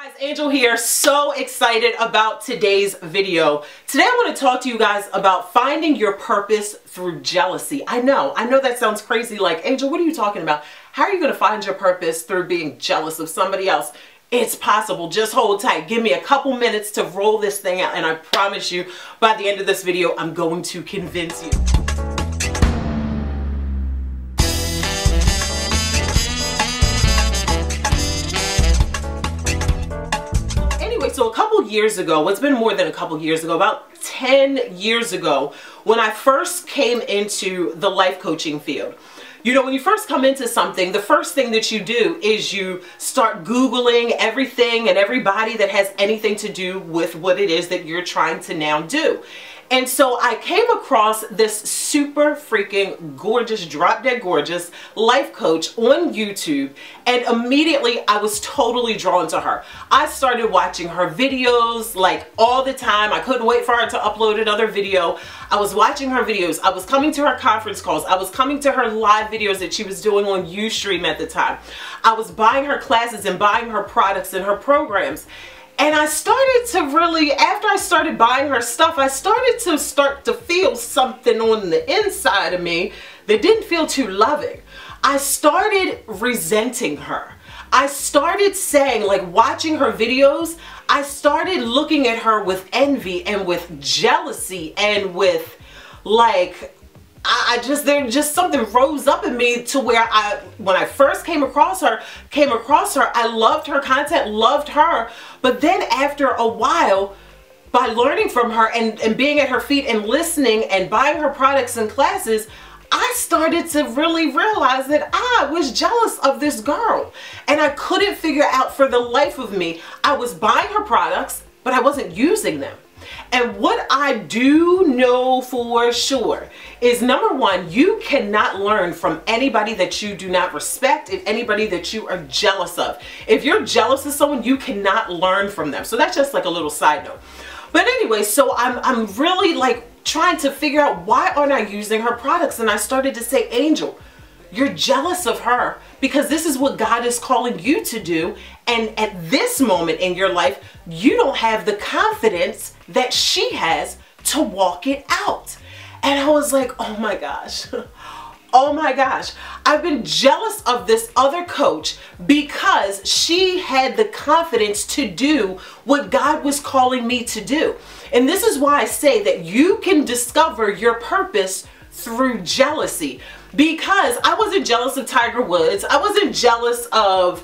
Guys, Angel here. So excited about today's video. Today I want to talk to you guys about finding your purpose through jealousy. I know that sounds crazy, like, Angel, what are you talking about? How are you going to find your purpose through being jealous of somebody else? It's possible. Just hold tight. Give me a couple minutes to roll this thing out, and I promise you by the end of this video I'm going to convince you. So a couple years ago, it's been more than a couple years ago, about 10 years ago, when I first came into the life coaching field. You know, when you first come into something, the first thing that you do is you start Googling everything and everybody that has anything to do with what it is that you're trying to now do. And so I came across this super freaking gorgeous, drop dead gorgeous life coach on YouTube, and immediately I was totally drawn to her. I started watching her videos like all the time. I couldn't wait for her to upload another video. I was watching her videos. I was coming to her conference calls. I was coming to her live videos that she was doing on Ustream at the time. I was buying her classes and buying her products and her programs. And I started to really, after I started buying her stuff, I started to feel something on the inside of me that didn't feel too loving. I started resenting her. I started saying, like, watching her videos, I started looking at her with envy and with jealousy and with, like, something rose up in me to where when I first came across her, I loved her content, loved her. But then after a while, by learning from her and being at her feet and listening and buying her products and classes, I started to really realize that I was jealous of this girl. And I couldn't figure out for the life of me. I was buying her products, but I wasn't using them. And what I do know for sure is, number one, you cannot learn from anybody that you do not respect, and anybody that you are jealous of. If you're jealous of someone, you cannot learn from them. So that's just like a little side note. But anyway, so I'm really like trying to figure out, why aren't I using her products? And I started to say, Angel, you're jealous of her because this is what God is calling you to do. And at this moment in your life, you don't have the confidence that she has to walk it out. And I was like, oh my gosh. Oh my gosh. I've been jealous of this other coach because she had the confidence to do what God was calling me to do. And this is why I say that you can discover your purpose through jealousy. Because I wasn't jealous of Tiger Woods. I wasn't jealous of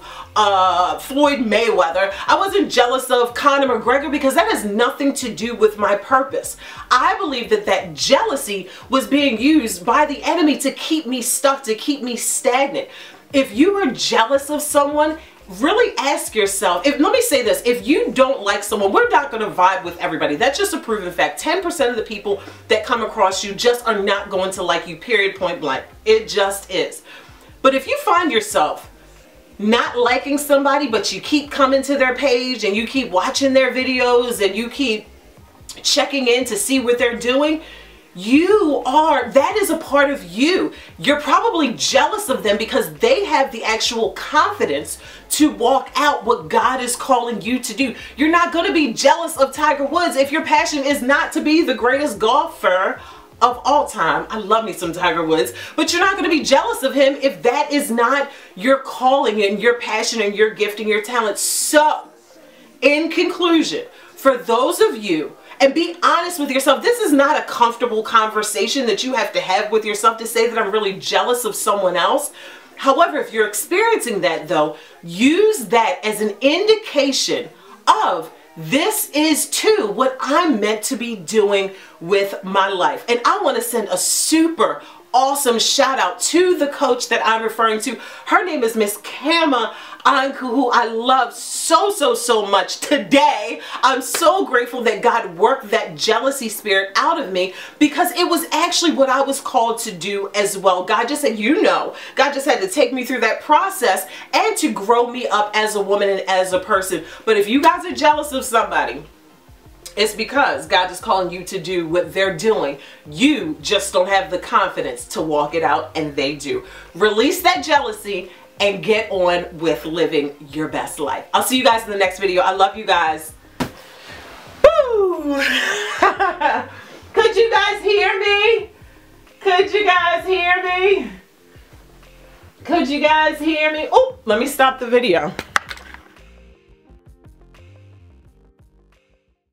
Floyd Mayweather. I wasn't jealous of Conor McGregor, because that has nothing to do with my purpose. I believe that jealousy was being used by the enemy to keep me stuck, to keep me stagnant. If you are jealous of someone, really ask yourself, let me say this, if you don't like someone, we're not going to vibe with everybody. That's just a proven fact. 10% of the people that come across you just are not going to like you, period, point blank. It just is. But if you find yourself not liking somebody, but you keep coming to their page and you keep watching their videos and you keep checking in to see what they're doing, that is a part of you. You're probably jealous of them because they have the actual confidence to walk out what God is calling you to do. You're not going to be jealous of Tiger Woods if your passion is not to be the greatest golfer of all time. I love me some Tiger Woods, but you're not going to be jealous of him if that is not your calling and your passion and your gift and your talent. So, in conclusion, for those of you, and be honest with yourself, this is not a comfortable conversation that you have to have with yourself to say that I'm really jealous of someone else. However, if you're experiencing that though, use that as an indication of, this is too what I'm meant to be doing with my life. And I want to send a super awesome shout out to the coach that I'm referring to. Her name is Miss Kama Anku, who I love so much. Today, I'm so grateful that God worked that jealousy spirit out of me, because it was actually what I was called to do as well. God just said, God just had to take me through that process and to grow me up as a woman and as a person. But if you guys are jealous of somebody, it's because God is calling you to do what they're doing. You just don't have the confidence to walk it out, and they do. Release that jealousy and get on with living your best life. I'll see you guys in the next video. I love you guys. Woo! Could you guys hear me? Could you guys hear me? Could you guys hear me? Oh, let me stop the video.